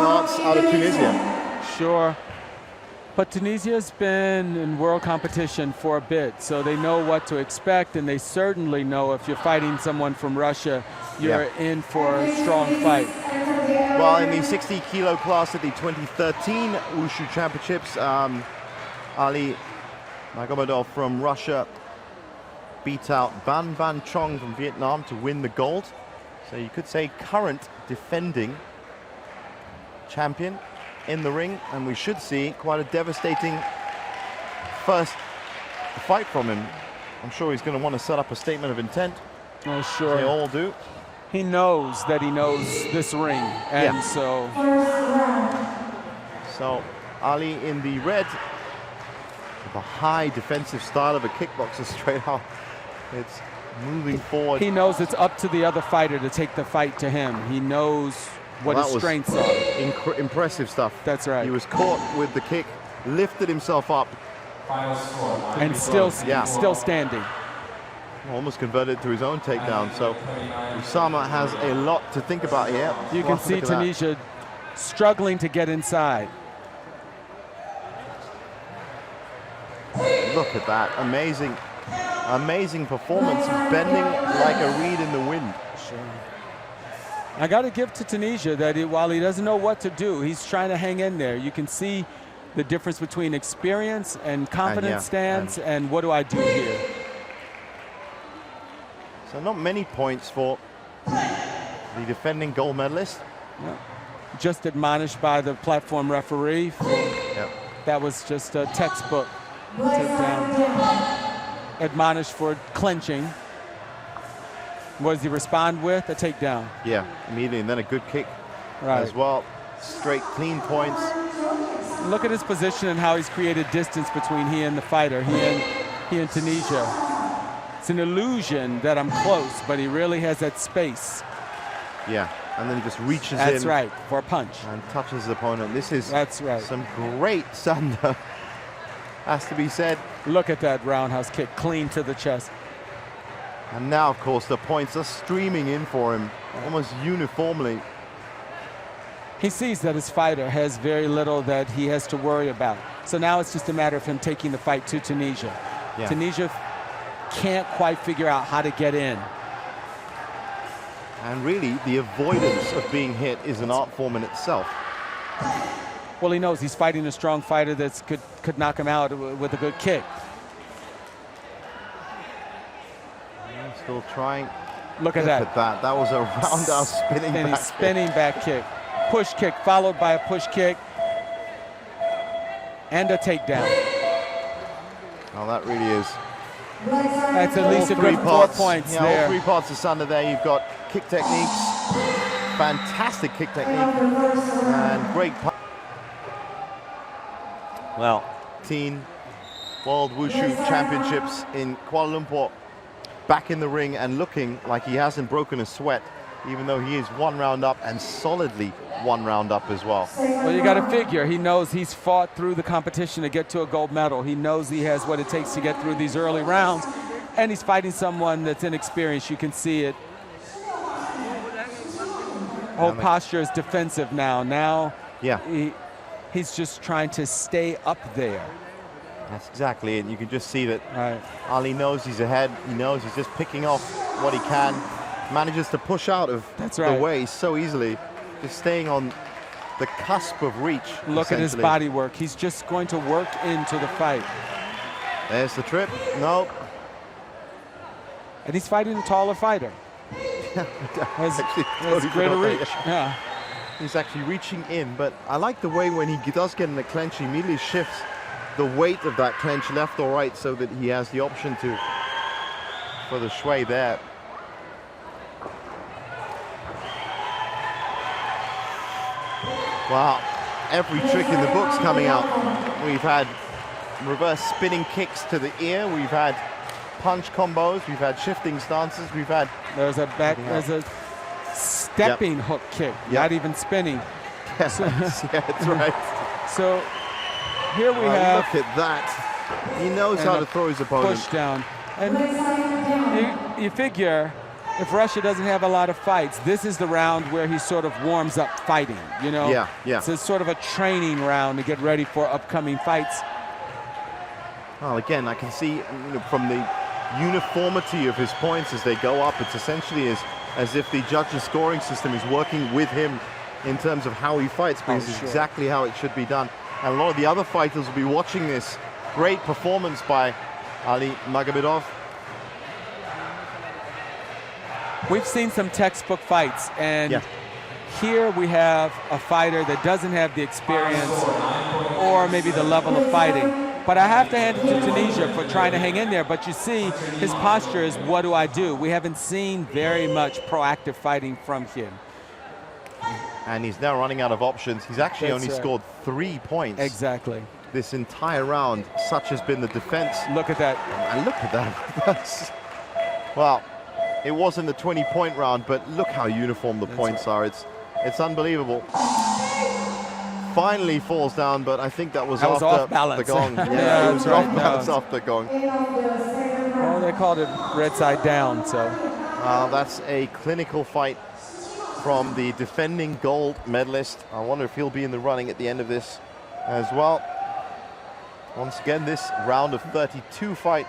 arts out of Tunisia. Sure. But Tunisia's been in world competition for a bit, so they know what to expect, and they certainly know if you're fighting someone from Russia, you're in for a strong fight. Well, in the 60 kilo class at the 2013 Wushu Championships, Ali Magomedov from Russia beat out Ban Van Chong from Vietnam to win the gold. So you could say current defending champion in the ring, and we should see quite a devastating first fight from him. I'm sure he's going to want to set up a statement of intent. Oh, sure. They all do. He knows that he knows this ring, and so Ali in the red, with a high defensive style of a kickboxer straight out. It's moving forward. He knows it's up to the other fighter to take the fight to him. He knows what his strengths are. Impressive stuff. That's right. He was caught with the kick, lifted himself up. And still standing. Almost converted to his own takedown. So Oussama has a lot to think about here. You can see Tunisia struggling to get inside. Look at that. Amazing, amazing performance. He's bending like a reed in the wind. Sure. I got to give to Tunisia that while he doesn't know what to do, he's trying to hang in there. You can see the difference between experience and confident stance and what do I do here. So not many points for the defending gold medalist. Yeah. Just admonished by the platform referee. That was just a textbook takedown. Admonished for clenching. What does he respond with? A takedown. Yeah, immediately, and then a good kick as well. Straight, clean points. Look at his position and how he's created distance between he and the fighter, he and Tunisia. It's an illusion that I'm close, but he really has that space. Yeah, and then he just reaches in. That's right, for a punch. And touches his opponent. This is some great Sanda, has to be said. Look at that roundhouse kick, clean to the chest. And now, of course, the points are streaming in for him almost uniformly. He sees that his fighter has very little that he has to worry about. So now it's just a matter of him taking the fight to Tunisia. Yeah. Tunisia can't quite figure out how to get in. And really, the avoidance of being hit is an art form in itself. Well, he knows he's fighting a strong fighter that could knock him out with a good kick. Still trying. Look at that. That was a roundhouse spinning back kick. Push kick followed by a push kick and a takedown. Oh, that really is. That's at least a good 4 points there. All 3 parts of Sanda there. You've got kick techniques, fantastic kick technique, and great punch. Well, teen World Wushu Championships in Kuala Lumpur. Back in the ring and looking like he hasn't broken a sweat, even though he is 1 round up and solidly 1 round up as well. Well, you got to figure, he knows he's fought through the competition to get to a gold medal. He knows he has what it takes to get through these early rounds, and he's fighting someone that's inexperienced. You can see it. Whole posture is defensive now. He's just trying to stay up there. That's exactly it. You can just see that Ali knows he's ahead. He knows he's just picking off what he can. Manages to push out of the way so easily. Just staying on the cusp of reach. Look at his body work. He's just going to work into the fight. There's the trip. No. And he's fighting a taller fighter. has greater reach. Yeah. He's actually reaching in, but I like the way when he does get in the clench, he immediately shifts the weight of that clench left or right so that he has the option for the shui there. Wow, every trick in the book's coming out. We've had reverse spinning kicks to the ear, we've had punch combos, we've had shifting stances, we've had... There's a stepping hook kick, not even spinning. That's right. So here we have... Look at that. He knows how to throw his opponent. Push down. And you figure if Russia doesn't have a lot of fights, this is the round where he sort of warms up fighting, you know? Yeah, yeah. It's a sort of a training round to get ready for upcoming fights. Well, again, I can see, you know, from the uniformity of his points as they go up, it's essentially as if the judges' scoring system is working with him in terms of how he fights, because it's exactly how it should be done. And a lot of the other fighters will be watching this great performance by Ali Magomedov. We've seen some textbook fights, and here we have a fighter that doesn't have the experience or maybe the level of fighting. But I have to hand it to Tunisia for trying to hang in there. But you see, his posture is, what do I do? We haven't seen very much proactive fighting from him. And he's now running out of options. He's actually only scored 3 points. Exactly. This entire round, such has been the defense. Look at that. And look at that. Well, it wasn't the 20-point round, but look how uniform the points are. It's unbelievable. Finally falls down, but I think that was after off balance. The gong. Yeah, it was right. off balance after the gong. Well, they called it red side down, so. That's a clinical fight from the defending gold medalist. I wonder if he'll be in the running at the end of this as well. Once again, this round of 32 fight